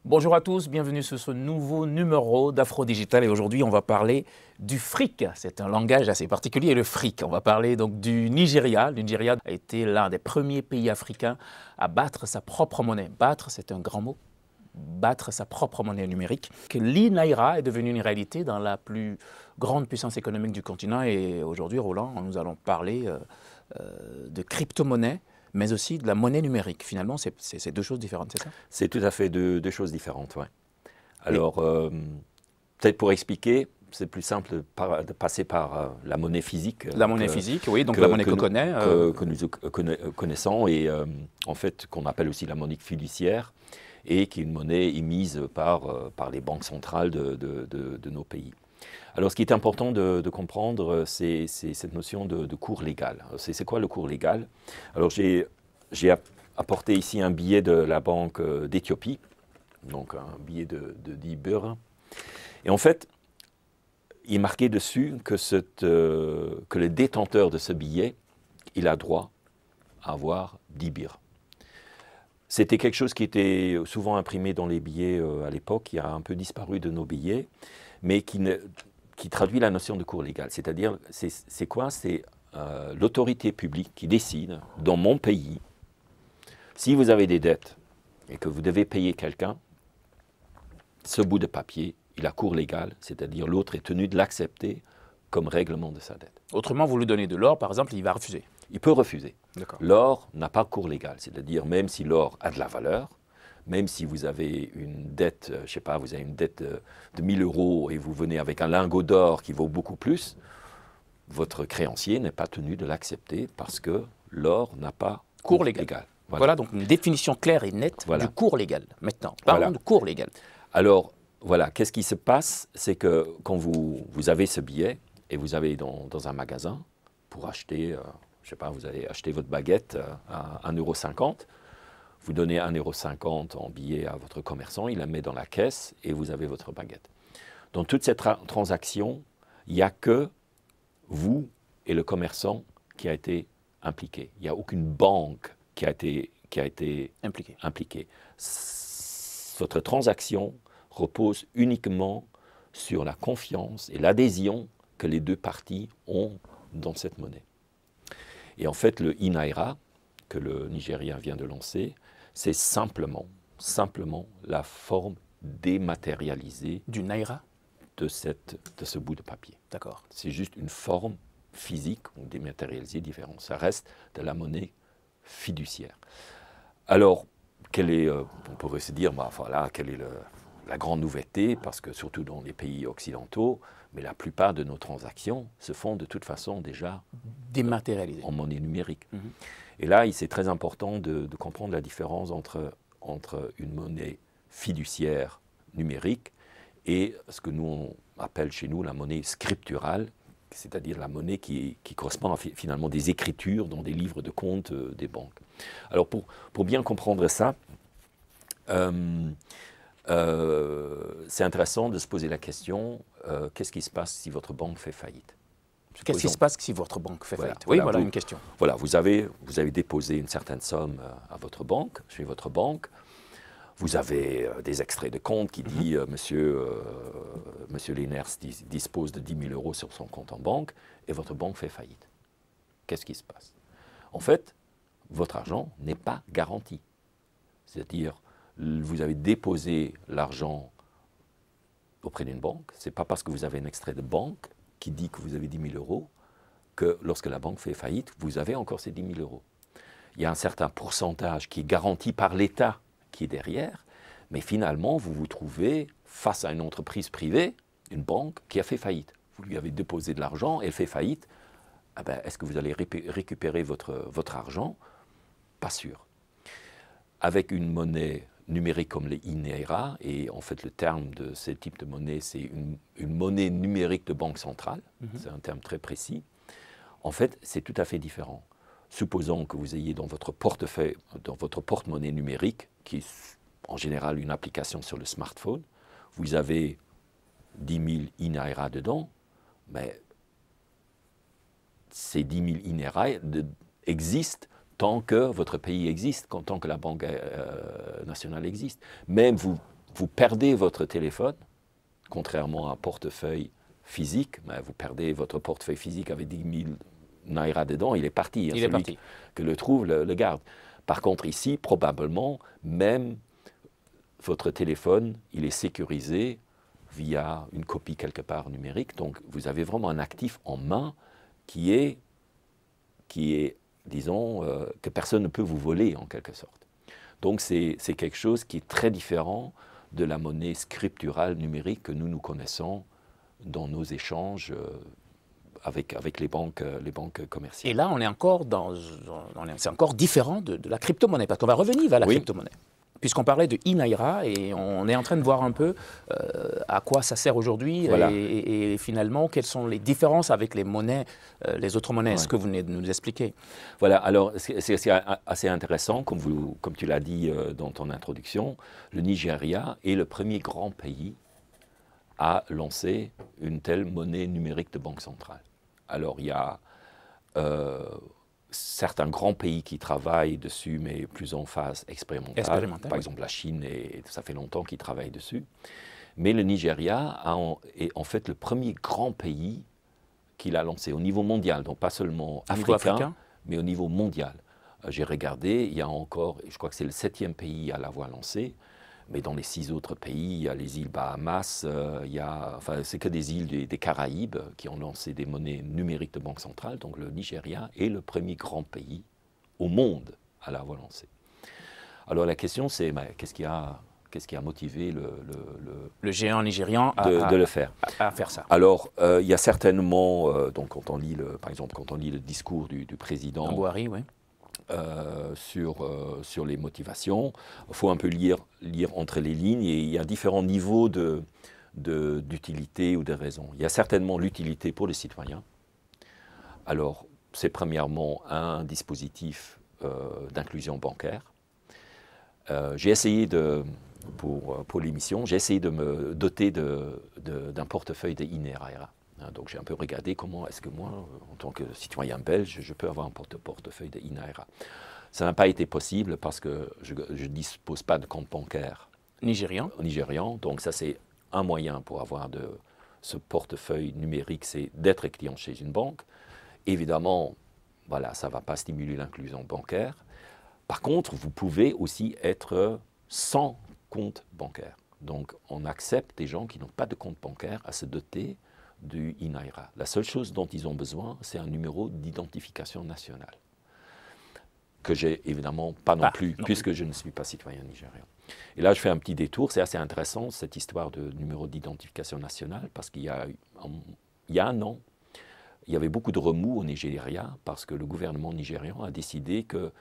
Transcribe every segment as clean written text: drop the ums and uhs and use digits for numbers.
Bonjour à tous, bienvenue sur ce nouveau numéro d'Afro Digital et aujourd'hui on va parler du fric. C'est un langage assez particulier, le fric. On va parler donc du Nigeria. Le Nigeria a été l'un des premiers pays africains à battre sa propre monnaie. Battre, c'est un grand mot. Battre sa propre monnaie numérique. Que l'e-Naira est devenue une réalité dans la plus grande puissance économique du continent et aujourd'hui, Roland, nous allons parler de crypto-monnaie, mais aussi de la monnaie numérique. Finalement, c'est deux choses différentes, c'est ça? C'est tout à fait deux choses différentes, ouais. Alors, peut-être pour expliquer, c'est plus simple de passer par la monnaie physique. La monnaie physique, oui, donc la monnaie qu'on connaît. Que nous connaissons et en fait qu'on appelle aussi la monnaie fiduciaire et qui est une monnaie émise par les banques centrales de nos pays. Alors, ce qui est important de comprendre, c'est cette notion de cours légal. C'est quoi le cours légal? Alors, j'ai apporté ici un billet de la Banque d'Éthiopie, donc un billet de 10 birr. Et en fait, il est marqué dessus que le détenteur de ce billet, il a droit à avoir 10 birr. C'était quelque chose qui était souvent imprimé dans les billets à l'époque, qui a un peu disparu de nos billets, mais qui traduit la notion de cours légal. C'est-à-dire, c'est quoi? C'est l'autorité publique qui décide, dans mon pays, si vous avez des dettes et que vous devez payer quelqu'un, ce bout de papier, il a cours légal, c'est-à-dire l'autre est tenu de l'accepter comme règlement de sa dette. Autrement, vous lui donnez de l'or, par exemple, il va refuser. Il peut refuser. L'or n'a pas cours légal, c'est-à-dire même si l'or a de la valeur, même si vous avez une dette, je ne sais pas, vous avez une dette de 1000 € et vous venez avec un lingot d'or qui vaut beaucoup plus, votre créancier n'est pas tenu de l'accepter parce que l'or n'a pas cours légal. Voilà donc une définition claire et nette du cours légal. Maintenant, parlons de cours légal. Alors, voilà, qu'est-ce qui se passe? C'est que quand vous avez ce billet et vous allez dans un magasin pour acheter, je ne sais pas, vous allez acheter votre baguette à 1,50 €, vous donnez 1,50 € en billet à votre commerçant, il la met dans la caisse et vous avez votre baguette. Dans toute cette transaction, il n'y a que vous et le commerçant qui a été impliqué. Il n'y a aucune banque qui a été impliquée. Votre transaction repose uniquement sur la confiance et l'adhésion que les deux parties ont dans cette monnaie. Et en fait, le e-Naira, que le Nigeria vient de lancer, c'est simplement la forme dématérialisée du Naira de ce bout de papier. D'accord. C'est juste une forme physique ou dématérialisée différente. Ça reste de la monnaie fiduciaire. Alors, on pourrait se dire, voilà, quelle est la grande nouveauté, parce que surtout dans les pays occidentaux, mais la plupart de nos transactions se font de toute façon déjà dématérialisées en monnaie numérique. Et là, c'est très important de comprendre la différence entre une monnaie fiduciaire numérique et ce que nous on appelle chez nous la monnaie scripturale, c'est-à-dire la monnaie qui correspond à finalement des écritures dans des livres de comptes des banques. Alors pour bien comprendre ça, c'est intéressant de se poser la question, qu'est-ce qui se passe si votre banque fait faillite? Qu'est-ce qui se passe si votre banque fait faillite? Oui, voilà une question. Voilà, vous avez déposé une certaine somme à votre banque, chez votre banque. Vous avez des extraits de compte qui disent Monsieur Leeners dispose de 10 000 € sur son compte en banque et votre banque fait faillite. Qu'est-ce qui se passe? En fait, votre argent n'est pas garanti. C'est-à-dire, vous avez déposé l'argent auprès d'une banque. Ce n'est pas parce que vous avez un extrait de banque qui dit que vous avez 10 000 € que lorsque la banque fait faillite, vous avez encore ces 10 000 €. Il y a un certain pourcentage qui est garanti par l'État qui est derrière, mais finalement, vous vous trouvez face à une entreprise privée, une banque, qui a fait faillite. Vous lui avez déposé de l'argent, elle fait faillite. Ah ben, est-ce que vous allez récupérer votre argent? Pas sûr. Avec une monnaie numérique comme les e-Naira, et en fait le terme de ce type de monnaie, c'est une monnaie numérique de banque centrale, c'est un terme très précis, en fait c'est tout à fait différent. Supposons que vous ayez dans votre portefeuille, dans votre porte-monnaie numérique, qui est en général une application sur le smartphone, vous avez 10 000 e-Naira dedans, mais ces 10 000 e-Naira existent tant que votre pays existe, tant que la Banque nationale existe. Même vous vous perdez votre téléphone, contrairement à un portefeuille physique, mais vous perdez votre portefeuille physique avec 10 000 naira dedans, il est parti. Il est parti. Que le trouve, le garde. Par contre, ici, probablement, même votre téléphone, il est sécurisé via une copie quelque part numérique. Donc, vous avez vraiment un actif en main qui est disons, que personne ne peut vous voler en quelque sorte. Donc, c'est quelque chose qui est très différent de la monnaie scripturale numérique que nous connaissons dans nos échanges avec les banques commerciales. Et là, on est encore c'est encore différent de la crypto-monnaie, parce qu'on va revenir vers la crypto-monnaie. Puisqu'on parlait de e-Naira, et on est en train de voir un peu à quoi ça sert aujourd'hui, Voilà. et finalement, quelles sont les différences avec les monnaies, les autres monnaies, ce que vous venez de nous expliquer. Voilà, alors c'est assez intéressant, comme tu l'as dit dans ton introduction, le Nigeria est le premier grand pays à lancer une telle monnaie numérique de banque centrale. Alors, il y a certains grands pays qui travaillent dessus, mais plus en phase expérimentale. Par exemple, la Chine, et ça fait longtemps qu'ils travaillent dessus. Mais le Nigeria est en fait le premier grand pays qui l'a lancé au niveau mondial, donc pas seulement africain, mais au niveau mondial. J'ai regardé, il y a encore, je crois que c'est le 7e pays à l'avoir lancé, mais dans les 6 autres pays, il y a les îles Bahamas, c'est que des îles des Caraïbes qui ont lancé des monnaies numériques de banque centrale. Donc le Nigeria est le premier grand pays au monde à l'avoir lancé. Alors la question c'est, qu'est-ce qui a motivé le géant nigérian de le faire à faire ça? Alors il y a certainement, donc quand on lit par exemple quand on lit le discours du président Buhari, oui. sur les motivations. Il faut un peu lire entre les lignes et il y a différents niveaux d'utilité ou de raison. Il y a certainement l'utilité pour les citoyens. Alors, c'est premièrement un dispositif d'inclusion bancaire. J'ai essayé pour l'émission, j'ai essayé de me doter d'un portefeuille de e-Naira. Donc j'ai un peu regardé comment est-ce que moi, en tant que citoyen belge, je peux avoir un portefeuille de e-Naira. Ça n'a pas été possible parce que je ne dispose pas de compte bancaire nigérian. Donc ça c'est un moyen pour avoir ce portefeuille numérique, c'est d'être client chez une banque. Évidemment, voilà, ça ne va pas stimuler l'inclusion bancaire. Par contre, vous pouvez aussi être sans compte bancaire. Donc on accepte des gens qui n'ont pas de compte bancaire à se doter du e-Naira. La seule chose dont ils ont besoin, c'est un numéro d'identification nationale, que j'ai évidemment pas non plus, puisque je ne suis pas citoyen nigérian. Et là, je fais un petit détour, c'est assez intéressant, cette histoire de numéro d'identification nationale, parce qu'il y a un an, il y avait beaucoup de remous au Nigeria, parce que le gouvernement nigérian a décidé que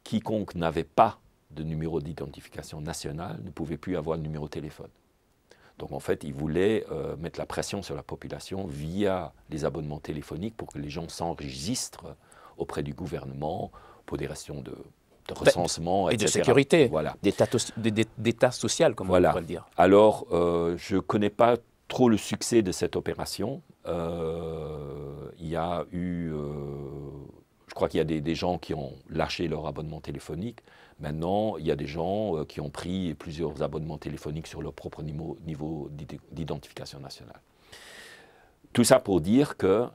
quiconque n'avait pas de numéro d'identification nationale ne pouvait plus avoir de numéro de téléphone. Donc en fait, ils voulaient mettre la pression sur la population via les abonnements téléphoniques pour que les gens s'enregistrent auprès du gouvernement pour des raisons de recensement, et etc. de sécurité, voilà. d'état social, comme on pourrait le dire. Alors, je ne connais pas trop le succès de cette opération. Il y a eu, je crois qu'il y a des gens qui ont lâché leur abonnement téléphonique. Maintenant, il y a des gens qui ont pris plusieurs abonnements téléphoniques sur leur propre niveau d'identification nationale. Tout ça pour dire qu'il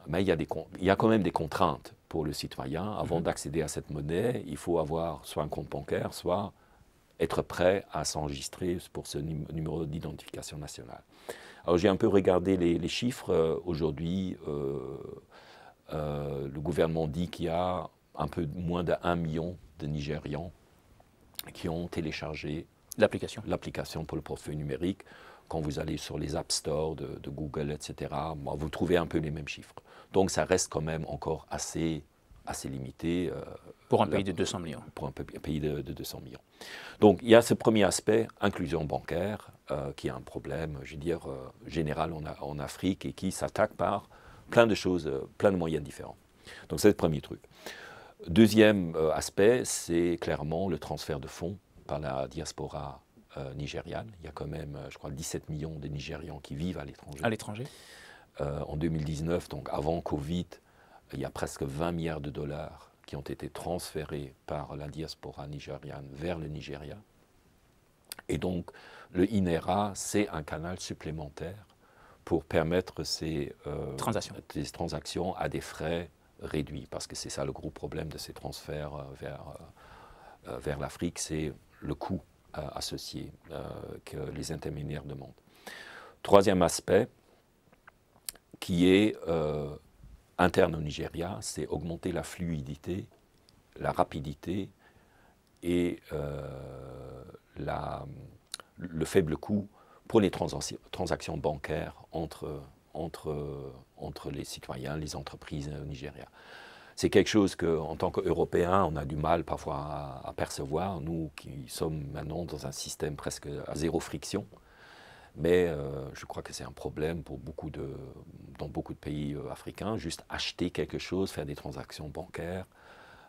y a quand même des contraintes pour le citoyen. Avant d'accéder à cette monnaie, il faut avoir soit un compte bancaire, soit être prêt à s'enregistrer pour ce numéro d'identification nationale. Alors j'ai un peu regardé les chiffres. Aujourd'hui, le gouvernement dit qu'il y a un peu moins d'1 million de Nigérians qui ont téléchargé l'application pour le portefeuille numérique. Quand vous allez sur les App Store de Google, etc., vous trouvez un peu les mêmes chiffres. Donc ça reste quand même encore assez limité. Pour un pays de 200 millions. Pour un pays de 200 millions. Donc il y a ce premier aspect, inclusion bancaire, qui est un problème, je veux dire, général en Afrique et qui s'attaque par plein de choses, plein de moyens différents. Donc c'est le premier truc. Deuxième aspect, c'est clairement le transfert de fonds par la diaspora nigériane. Il y a quand même, je crois, 17 millions de Nigérians qui vivent à l'étranger. À l'étranger. En 2019, donc avant Covid, il y a presque 20 milliards de dollars qui ont été transférés par la diaspora nigériane vers le Nigeria. Et donc, le INERA, c'est un canal supplémentaire pour permettre ces transactions à des frais réduits. Parce que c'est ça le gros problème de ces transferts vers l'Afrique, c'est le coût associé que les intermédiaires demandent. Troisième aspect, qui est interne au Nigeria, c'est augmenter la fluidité, la rapidité et le faible coût pour les transactions bancaires entre les citoyens, les entreprises au Nigeria. C'est quelque chose qu'en tant qu'Européens, on a du mal parfois à percevoir, nous qui sommes maintenant dans un système presque à zéro friction. Mais je crois que c'est un problème pour dans beaucoup de pays africains. Juste acheter quelque chose, faire des transactions bancaires,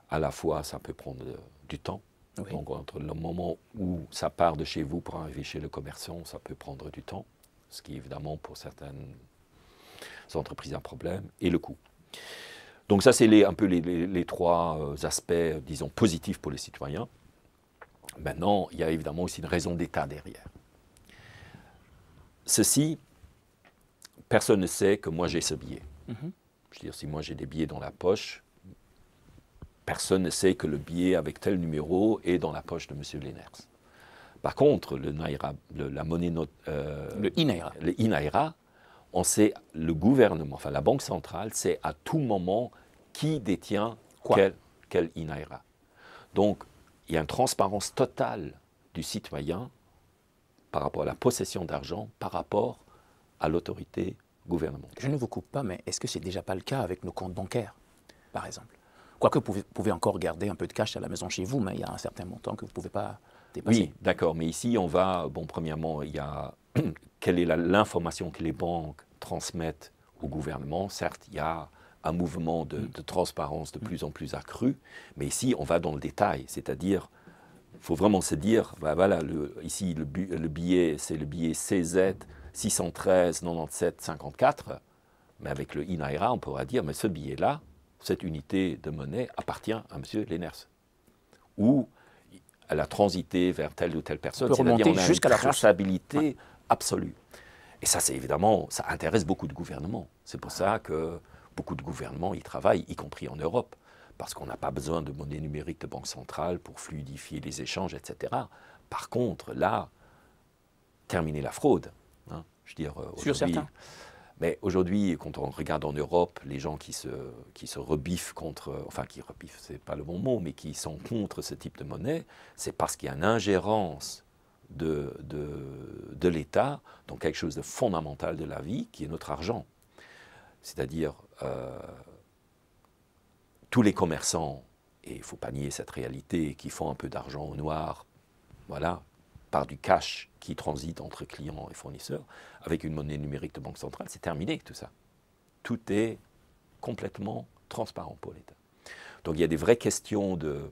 à la fois ça peut prendre du temps. Oui. Donc entre le moment où ça part de chez vous pour arriver chez le commerçant, ça peut prendre du temps, ce qui évidemment pour certaines entreprises un problème, et le coût. Donc ça c'est un peu les trois aspects, disons, positifs pour les citoyens. Maintenant, il y a évidemment aussi une raison d'État derrière. Ceci, personne ne sait que moi j'ai ce billet. Je veux dire, si moi j'ai des billets dans la poche, personne ne sait que le billet avec tel numéro est dans la poche de M. Leyners. Par contre, la monnaie le INAIRA, on sait, le gouvernement, enfin la Banque centrale, sait à tout moment qui détient quel INAIRA. Donc, il y a une transparence totale du citoyen par rapport à la possession d'argent, par rapport à l'autorité gouvernementale. Je ne vous coupe pas, mais est-ce que ce n'est déjà pas le cas avec nos comptes bancaires, par exemple? Quoique vous pouvez encore garder un peu de cash à la maison chez vous, mais il y a un certain montant que vous ne pouvez pas dépasser. Oui, d'accord, mais ici on va, bon, premièrement, il y a quelle est l'information que les banques transmettent au gouvernement. Certes, il y a un mouvement de transparence de plus en plus accru, mais ici on va dans le détail, c'est-à-dire il faut vraiment se dire, ben voilà, ici le billet, c'est le billet CZ 613 97 54, mais avec le INAIRA, on pourra dire, mais ce billet-là, cette unité de monnaie appartient à M. Leyners. Ou elle a transité vers telle ou telle personne, c'est-à-dire on a une traçabilité absolue. Et ça, c'est évidemment, ça intéresse beaucoup de gouvernements. C'est pour ça que beaucoup de gouvernements y travaillent, y compris en Europe. Parce qu'on n'a pas besoin de monnaie numérique de banque centrale pour fluidifier les échanges, etc. Par contre, là, terminer la fraude, hein, je veux dire, sur certains. Mais aujourd'hui, quand on regarde en Europe, les gens qui se rebiffent contre, enfin qui rebiffent, c'est pas le bon mot, mais qui sont contre ce type de monnaie, c'est parce qu'il y a une ingérence de l'État dans quelque chose de fondamental de la vie, qui est notre argent. C'est-à-dire, tous les commerçants, et il ne faut pas nier cette réalité, qui font un peu d'argent au noir, voilà, par du cash qui transite entre clients et fournisseurs, avec une monnaie numérique de banque centrale, c'est terminé tout ça. Tout est complètement transparent pour l'État. Donc il y a des vraies questions de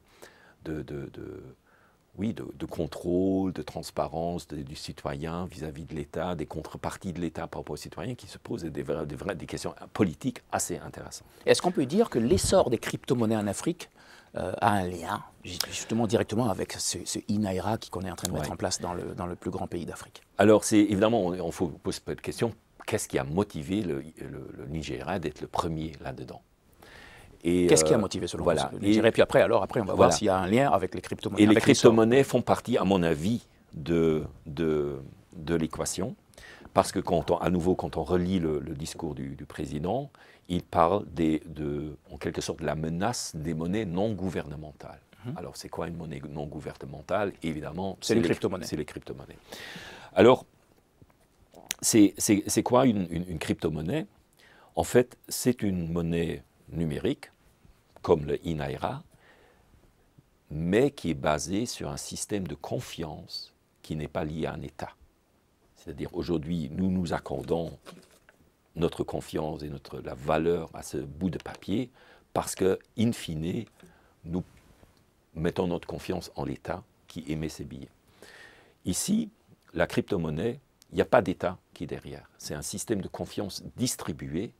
contrôle, de transparence du citoyen vis-à-vis de l'État, des contreparties de l'État par rapport aux citoyens qui se posent, des questions politiques assez intéressantes. Est-ce qu'on peut dire que l'essor des crypto-monnaies en Afrique a un lien justement directement avec ce INAIRA qu'on est en train de mettre en place dans le plus grand pays d'Afrique? Alors c'est évidemment, on faut poser cette question, qu'est-ce qui a motivé le Nigeria d'être le premier là-dedans? Qu'est-ce qui a motivé selon vous le Nigeria? Et puis après, on va voir s'il y a un lien avec les crypto-monnaies. Et les crypto-monnaies font partie, à mon avis, de l'équation. Parce que, à nouveau, quand on relit le discours du président, il parle en quelque sorte de la menace des monnaies non gouvernementales. Alors, c'est quoi une monnaie non gouvernementale? Évidemment, c'est les crypto-monnaies. C'est les crypto-monnaies. Alors, c'est quoi une crypto-monnaie? En fait, c'est une monnaie numérique, comme le INAIRA, mais qui est basée sur un système de confiance qui n'est pas lié à un État. C'est-à-dire, aujourd'hui, nous nous accordons notre confiance et la valeur à ce bout de papier parce que, in fine, nous mettons notre confiance en l'État qui émet ces billets. Ici, la crypto-monnaie, il n'y a pas d'État qui est derrière. C'est un système de confiance distribué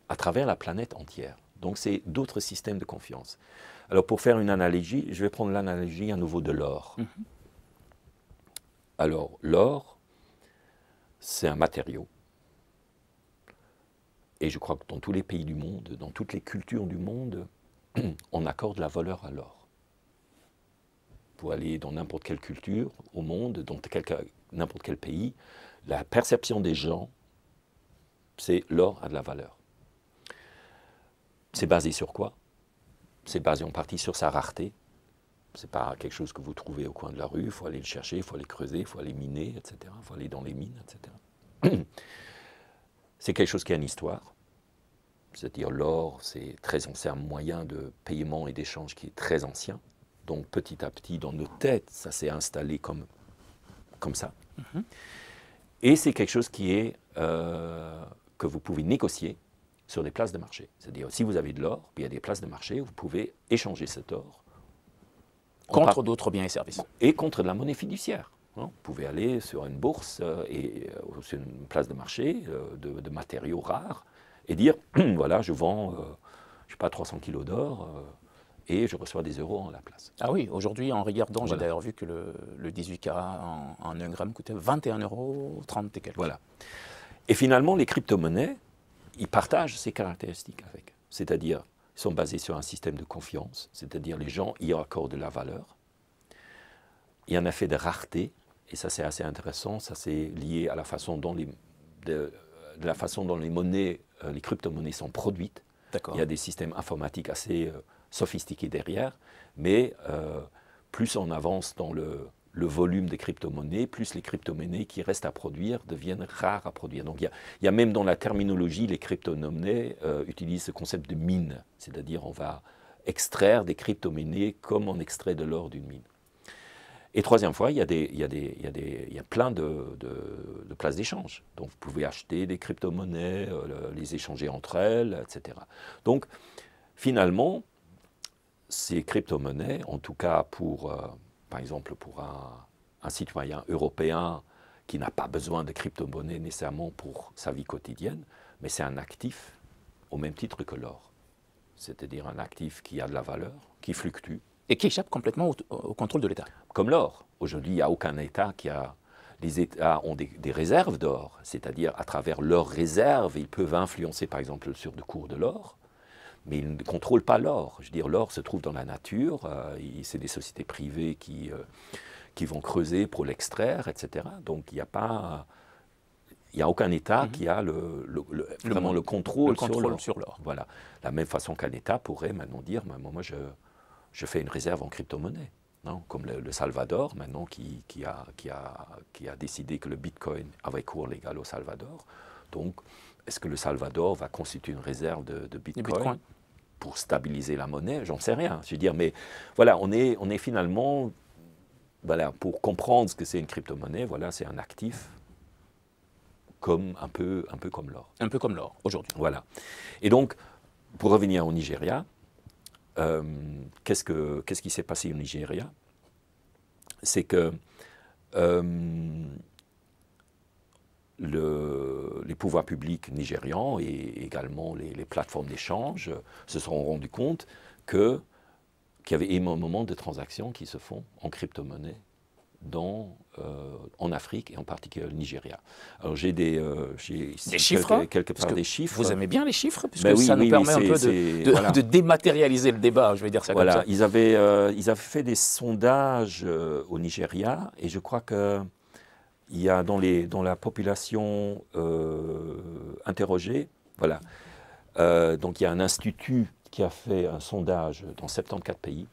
à travers la planète entière. Donc, c'est d'autres systèmes de confiance. Alors, pour faire une analogie, je vais prendre l'analogie à nouveau de l'or. Alors, l'or, c'est un matériau. Et je crois que dans tous les pays du monde, dans toutes les cultures du monde, on accorde la valeur à l'or. Pour aller dans n'importe quelle culture au monde, dans n'importe quel pays, la perception des gens, c'est l'or a de la valeur. C'est basé sur quoi? C'est basé en partie sur sa rareté. Ce n'est pas quelque chose que vous trouvez au coin de la rue, il faut aller le chercher, il faut aller creuser, il faut aller miner, etc. Il faut aller dans les mines, etc. C'est quelque chose qui a une histoire. C'est-à-dire l'or, c'est un moyen de paiement et d'échange qui est très ancien. Donc petit à petit, dans nos têtes, ça s'est installé comme ça. Et c'est quelque chose qui est, que vous pouvez négocier sur des places de marché. C'est-à-dire, si vous avez de l'or, puis il y a des places de marché, vous pouvez échanger cet or. Contre d'autres biens et services. Et contre de la monnaie fiduciaire. Vous pouvez aller sur une bourse sur une place de marché de matériaux rares et dire, voilà, je vends, je sais pas, 300 kilos d'or et je reçois des euros en la place. Ah oui, aujourd'hui, en regardant, Voilà. j'ai d'ailleurs vu que le 18 carats en 1 gramme coûtait 21,30 € et quelques. Voilà. Et finalement, les crypto-monnaies, ils partagent ces caractéristiques avec. C'est-à-dire, ils sont basés sur un système de confiance, c'est-à-dire les gens y accordent de la valeur. Il y a un effet de rareté, et ça c'est assez intéressant, ça c'est lié à la façon dont la façon dont les monnaies, les crypto-monnaies sont produites. Il y a des systèmes informatiques assez sophistiqués derrière, mais plus on avance dans le volume des crypto-monnaies, plus les crypto-monnaies qui restent à produire deviennent rares à produire. Donc il y a même dans la terminologie, les crypto-monnaies utilisent ce concept de mine, c'est-à-dire on va extraire des crypto-monnaies comme on extrait de l'or d'une mine. Et troisième fois, il y a plein de places d'échange. Donc vous pouvez acheter des crypto-monnaies, les échanger entre elles, etc. Donc finalement, ces crypto-monnaies, en tout cas par exemple pour un citoyen européen qui n'a pas besoin de crypto-monnaies nécessairement pour sa vie quotidienne, mais c'est un actif au même titre que l'or. C'est-à-dire un actif qui a de la valeur, qui fluctue. Et qui échappe complètement au contrôle de l'État. Comme l'or. Aujourd'hui, il n'y a aucun État qui a... Les États ont des réserves d'or, c'est-à-dire à travers leurs réserves, ils peuvent influencer par exemple sur le cours de l'or, mais ils ne contrôlent pas l'or. Je veux dire, l'or se trouve dans la nature, c'est des sociétés privées qui vont creuser pour l'extraire, etc. Donc il n'y a aucun État qui a vraiment le contrôle sur l'or. Voilà. De la même façon qu'un État pourrait maintenant dire, moi je fais une réserve en crypto-monnaie. Comme le Salvador, maintenant, qui a décidé que le Bitcoin avait cours légal au Salvador. Donc, est-ce que le Salvador va constituer une réserve de Bitcoin pour stabiliser la monnaie? J'en sais rien. Je veux dire, mais voilà, on est finalement, voilà, pour comprendre ce que c'est une crypto-monnaie, voilà, c'est un actif un peu comme l'or. Un peu comme l'or, aujourd'hui. Voilà. Et donc, pour revenir au Nigeria, qu'est-ce qui s'est passé au Nigeria? C'est que les pouvoirs publics nigérians et également les plateformes d'échange se sont rendus compte qu'il y avait énormément de transactions qui se font en crypto-monnaie en Afrique et en particulier au Nigeria. Alors j'ai des chiffres, quelque part des chiffres. Vous aimez bien les chiffres, puisque oui, ça nous permet un peu voilà. de dématérialiser le débat, je vais dire ça comme ça. Ils avaient fait des sondages au Nigeria et je crois que il y a dans la population interrogée, voilà. Donc il y a un institut qui a fait un sondage dans 74 pays.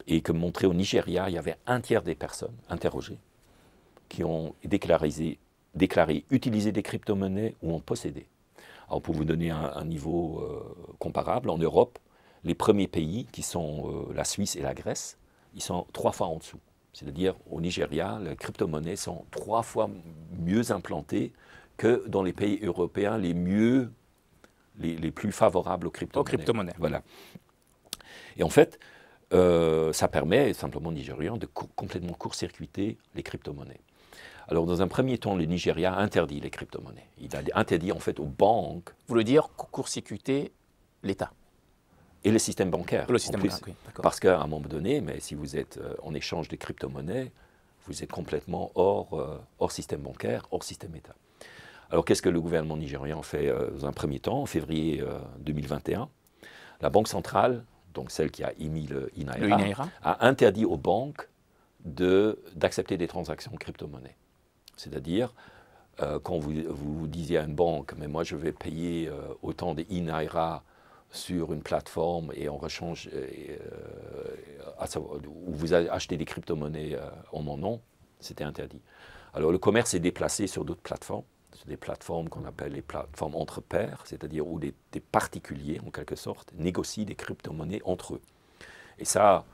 Et que montrait au Nigeria, il y avait un tiers des personnes interrogées qui ont déclaré utiliser des crypto-monnaies ou en posséder. Alors pour vous donner un niveau comparable, en Europe, les premiers pays qui sont la Suisse et la Grèce, ils sont 3 fois en dessous. C'est-à-dire au Nigeria, les crypto-monnaies sont 3 fois mieux implantées que dans les pays européens les plus favorables aux crypto-monnaies. Voilà. Et en fait, ça permet simplement aux Nigérians de complètement court-circuiter les crypto-monnaies. Alors, dans un premier temps, le Nigeria a interdit les crypto-monnaies. Il a interdit, en fait, aux banques... Vous voulez dire court-circuiter l'État? Et le système bancaire. Le système bancaire, oui, d'accord. Parce qu'à un moment donné, mais si vous êtes en échange de crypto-monnaies, Vous êtes complètement hors système bancaire, hors système État. Alors qu'est-ce que le gouvernement nigérian fait dans un premier temps? En février 2021, la Banque centrale, donc celle qui a émis le INAIRA, a interdit aux banques d'accepter des transactions crypto-monnaies. C'est-à-dire, quand vous disiez à une banque, mais moi je vais payer autant des INAIRA sur une plateforme et en rechange, où vous achetez des crypto-monnaies en mon nom, c'était interdit. Alors le commerce est déplacé sur d'autres plateformes, sur des plateformes qu'on appelle les plateformes entre pairs, c'est-à-dire où des particuliers, en quelque sorte, négocient des crypto-monnaies entre eux. Et ça,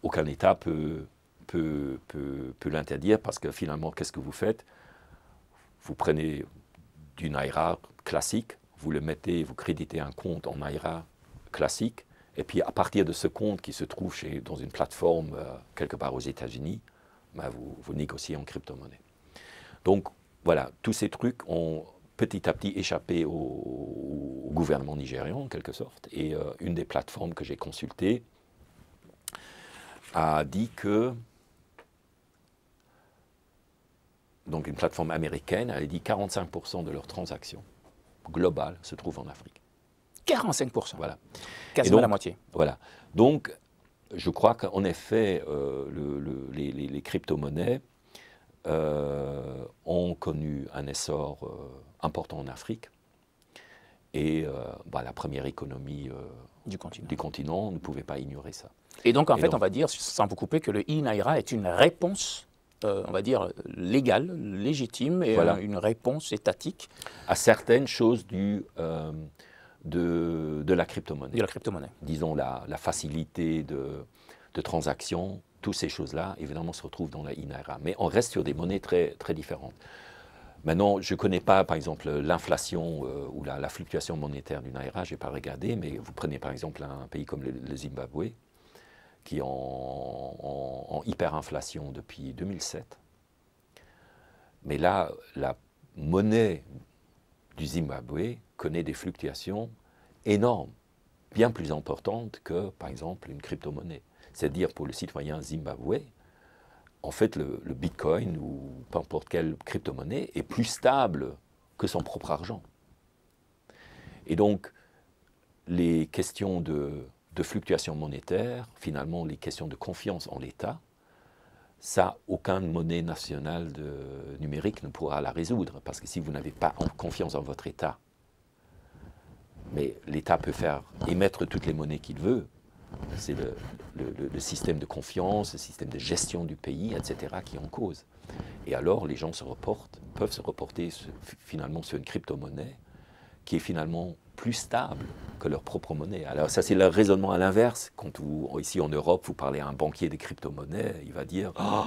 aucun État peut l'interdire, parce que finalement, qu'est-ce que vous faites? Vous prenez du Naira classique, vous le mettez, vous créditez un compte en Naira classique, et puis à partir de ce compte qui se trouve dans une plateforme quelque part aux États-Unis, ben vous négociez en crypto-monnaie. Donc voilà, tous ces trucs ont petit à petit échappé au gouvernement nigérian, en quelque sorte, et une des plateformes que j'ai consultées a dit que, donc une plateforme américaine, elle a dit 45% de leurs transactions globales se trouvent en Afrique. 45%. Voilà. Quasiment la moitié. Voilà. Donc, je crois qu'en effet, les crypto-monnaies ont connu un essor important en Afrique. Et la première économie du continent ne pouvait pas ignorer ça. Et donc, en fait, on va dire, sans vous couper, que le e-Naira est une réponse, on va dire, légale, légitime, et voilà, une réponse étatique à certaines choses de la crypto-monnaie. De la crypto-monnaie. Disons, la facilité de transaction, toutes ces choses-là, évidemment, se retrouvent dans la e-Naira. Mais on reste sur des monnaies très, très différentes. Maintenant, je ne connais pas, par exemple, l'inflation ou la fluctuation monétaire du Naira, je n'ai pas regardé, mais vous prenez, par exemple, un pays comme le Zimbabwe, qui est en hyperinflation depuis 2007. Mais là, la monnaie du Zimbabwe connaît des fluctuations énormes, bien plus importantes que, par exemple, une crypto-monnaie. C'est-à-dire, pour le citoyen zimbabwe, en fait, le bitcoin ou peu importe quelle crypto-monnaie est plus stable que son propre argent. Et donc, les questions de fluctuation monétaire, finalement, les questions de confiance en l'État, ça, aucune monnaie nationale numérique ne pourra la résoudre. Parce que si vous n'avez pas confiance en votre État, mais l'État peut faire émettre toutes les monnaies qu'il veut, c'est le système de confiance, le système de gestion du pays, etc., qui est en cause. Et alors, les gens peuvent se reporter finalement sur une crypto-monnaie qui est finalement plus stable que leur propre monnaie. Alors ça, c'est le raisonnement à l'inverse. Quand ici en Europe, vous parlez à un banquier des crypto-monnaies, il va dire « Oh,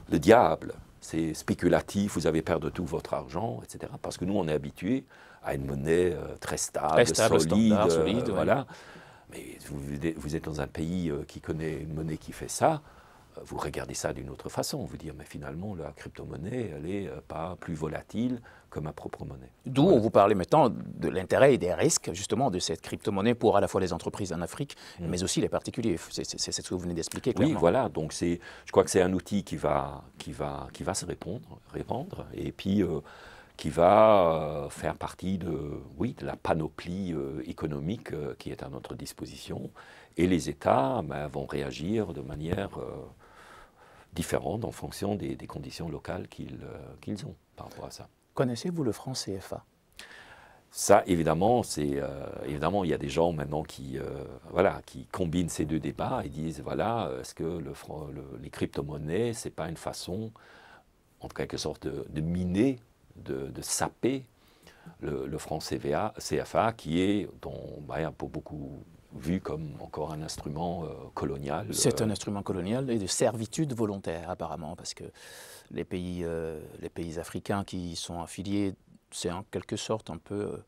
le diable, c'est spéculatif, vous avez perdu tout votre argent, etc. » Parce que nous, on est habitués à une monnaie très stable, solide, voilà. Mais vous êtes dans un pays qui connaît une monnaie qui fait ça, vous regardez ça d'une autre façon. Vous dites, mais finalement, la crypto-monnaie, elle n'est pas plus volatile que ma propre monnaie. D'où on vous parlait maintenant de l'intérêt et des risques, justement, de cette crypto-monnaie pour à la fois les entreprises en Afrique, mais aussi les particuliers. C'est ce que vous venez d'expliquer, clairement. Oui, voilà. Donc, je crois que c'est un outil qui va se répandre et puis qui va faire partie de la panoplie économique qui est à notre disposition. Et les États vont réagir de manière différente en fonction des conditions locales qu'ils ont par rapport à ça. Connaissez-vous le franc CFA? Ça, évidemment, évidemment, il y a des gens maintenant qui combinent ces deux débats et disent, voilà, est-ce que les crypto-monnaies, ce n'est pas une façon, en quelque sorte, de miner, de saper le franc CFA, qui est, pour beaucoup, vu comme encore un instrument colonial. C'est un instrument colonial et de servitude volontaire, apparemment, parce que les pays africains qui sont affiliés, c'est en quelque sorte un peu...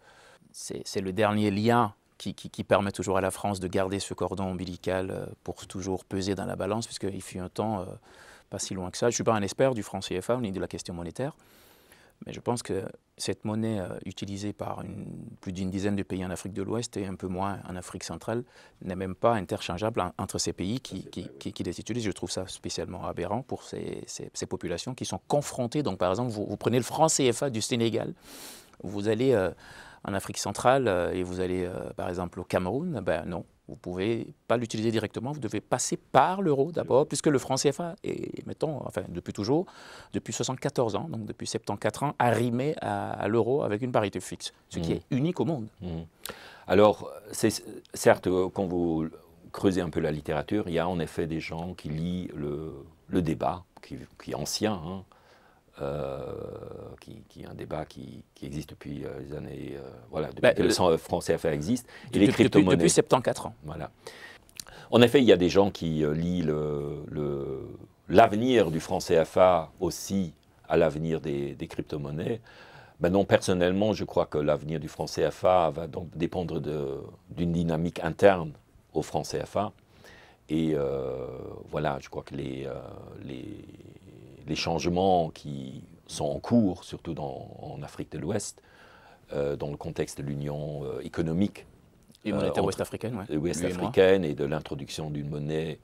c'est le dernier lien qui permet toujours à la France de garder ce cordon ombilical pour toujours peser dans la balance, puisqu'il fut un temps, pas si loin que ça, je ne suis pas un expert du franc CFA ni de la question monétaire, Mais je pense que cette monnaie utilisée par plus d'une dizaine de pays en Afrique de l'Ouest et un peu moins en Afrique centrale n'est même pas interchangeable entre ces pays qui les utilisent. Je trouve ça spécialement aberrant pour ces populations qui sont confrontées. Donc par exemple, vous prenez le franc CFA du Sénégal, vous allez en Afrique centrale et vous allez par exemple au Cameroun, ben non. Vous ne pouvez pas l'utiliser directement, vous devez passer par l'euro d'abord, puisque le franc CFA est, mettons, enfin depuis toujours, depuis 74 ans, donc depuis 74 ans, arrimé à l'euro avec une parité fixe, ce qui est unique au monde. Alors, certes, quand vous creusez un peu la littérature, il y a en effet des gens qui lisent le débat, qui est ancien, hein, qui est un débat qui existe depuis les années, voilà, depuis que le franc CFA existe, et les crypto-monnaies. Depuis 74 ans. Voilà. En effet, il y a des gens qui lient l'avenir du franc CFA aussi à l'avenir des crypto-monnaies. Maintenant, personnellement, je crois que l'avenir du franc CFA va donc dépendre d'une dynamique interne au franc CFA. Et voilà, je crois que les changements qui sont en cours, surtout en Afrique de l'Ouest, dans le contexte de l'union économique et monétaire ouest-africaine, ouest-africaine et de l'introduction d'une monnaie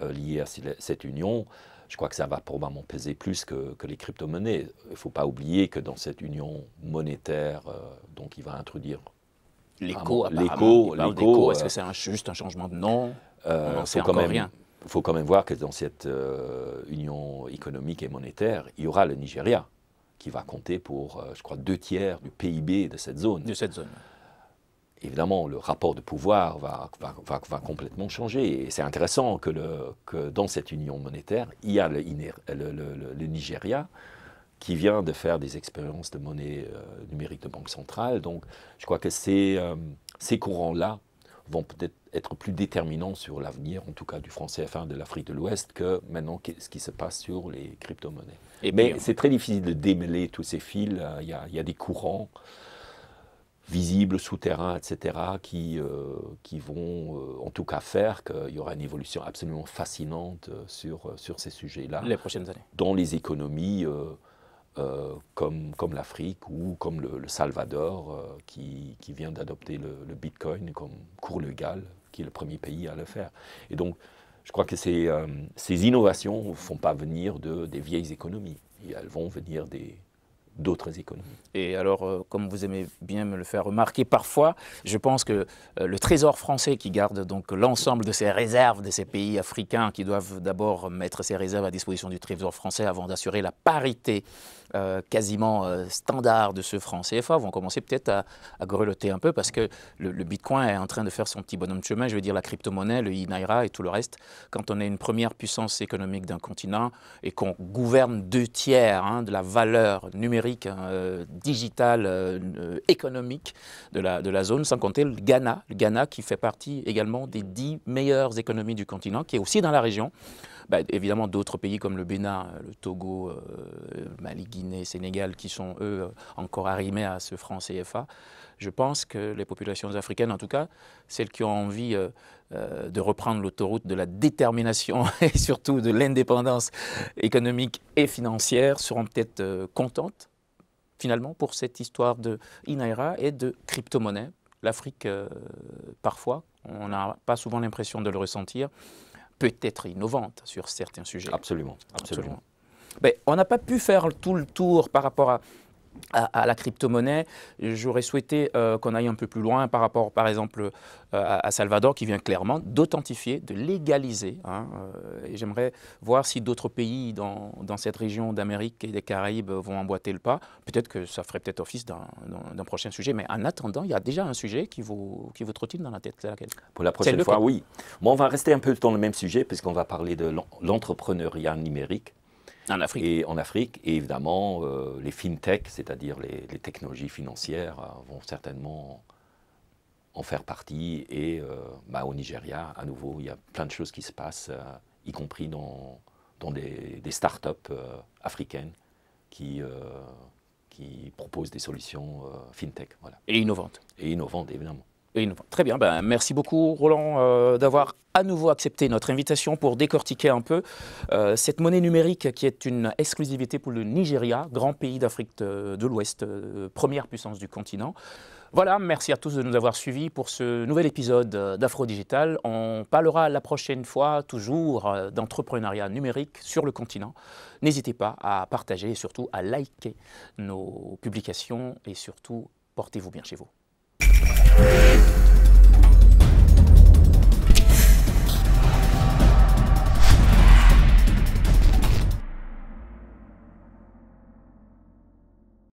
liée à cette union, je crois que ça va probablement peser plus que les crypto-monnaies. Il ne faut pas oublier que dans cette union monétaire, donc il va introduire l'éco, est-ce que c'est juste un changement de nom? On n'en sait encore rien. Il faut quand même voir que dans cette union économique et monétaire, il y aura le Nigeria qui va compter pour, je crois, 2/3 du PIB de cette zone. Évidemment, le rapport de pouvoir va complètement changer. Et c'est intéressant que dans cette union monétaire, il y a le Nigeria qui vient de faire des expériences de monnaie numérique de banque centrale. Donc, je crois que ces courants-là vont peut-être être plus déterminants sur l'avenir, en tout cas du franc CFA de l'Afrique de l'Ouest, que maintenant ce qui se passe sur les crypto-monnaies. Mais c'est très difficile de démêler tous ces fils. Il y a des courants visibles, souterrains, etc., qui vont en tout cas faire qu'il y aura une évolution absolument fascinante sur ces sujets-là. Les prochaines années. Dans les économies comme l'Afrique ou comme le Salvador qui vient d'adopter le Bitcoin comme cours légal, qui est le premier pays à le faire. Et donc, je crois que ces innovations ne font pas venir des vieilles économies. Elles vont venir d'autres économies. Et alors, comme vous aimez bien me le faire remarquer parfois, je pense que le Trésor français qui garde donc l'ensemble de ces réserves de ces pays africains qui doivent d'abord mettre ces réserves à disposition du Trésor français avant d'assurer la parité quasiment standard de ce franc CFA, vont commencer peut-être à grelotter un peu parce que le Bitcoin est en train de faire son petit bonhomme de chemin, je veux dire la crypto-monnaie, le e-naira et tout le reste. Quand on est une première puissance économique d'un continent et qu'on gouverne 2/3 de la valeur numérique, digitale, économique de la zone, sans compter le Ghana qui fait partie également des 10 meilleures économies du continent, qui est aussi dans la région. Ben, évidemment, d'autres pays comme le Bénin, le Togo, Mali, Guinée, Sénégal, qui sont, eux, encore arrimés à ce franc CFA. Je pense que les populations africaines, en tout cas, celles qui ont envie de reprendre l'autoroute de la détermination et surtout de l'indépendance économique et financière, seront peut-être contentes, finalement, pour cette histoire de e-naira et de crypto-monnaie. L'Afrique, parfois, on n'a pas souvent l'impression de le ressentir, peut être innovante sur certains sujets. Absolument. Mais on n'a pas pu faire tout le tour par rapport à la crypto-monnaie. J'aurais souhaité qu'on aille un peu plus loin par rapport, par exemple, à Salvador, qui vient clairement d'authentifier, de légaliser. Et j'aimerais voir si d'autres pays dans cette région d'Amérique et des Caraïbes vont emboîter le pas. Peut-être que ça ferait peut-être office d'un prochain sujet. Mais en attendant, il y a déjà un sujet qui vous trottine dans la tête. C'est laquelle? Pour la prochaine fois, oui. Bon, on va rester un peu dans le même sujet, puisqu'on va parler de l'entrepreneuriat numérique. En Afrique. Et évidemment, les fintech, c'est-à-dire les technologies financières, vont certainement en faire partie. Et au Nigeria, à nouveau, il y a plein de choses qui se passent, y compris dans des start-up africaines qui proposent des solutions fintech. Voilà. Et innovantes. Et innovantes, évidemment. Et innovant. Très bien, ben, merci beaucoup Roland d'avoir à nouveau accepté notre invitation pour décortiquer un peu cette monnaie numérique qui est une exclusivité pour le Nigeria, grand pays d'Afrique de l'Ouest, première puissance du continent. Voilà, merci à tous de nous avoir suivis pour ce nouvel épisode d'Afro Digital. On parlera la prochaine fois toujours d'entrepreneuriat numérique sur le continent. N'hésitez pas à partager et surtout à liker nos publications et surtout portez-vous bien chez vous.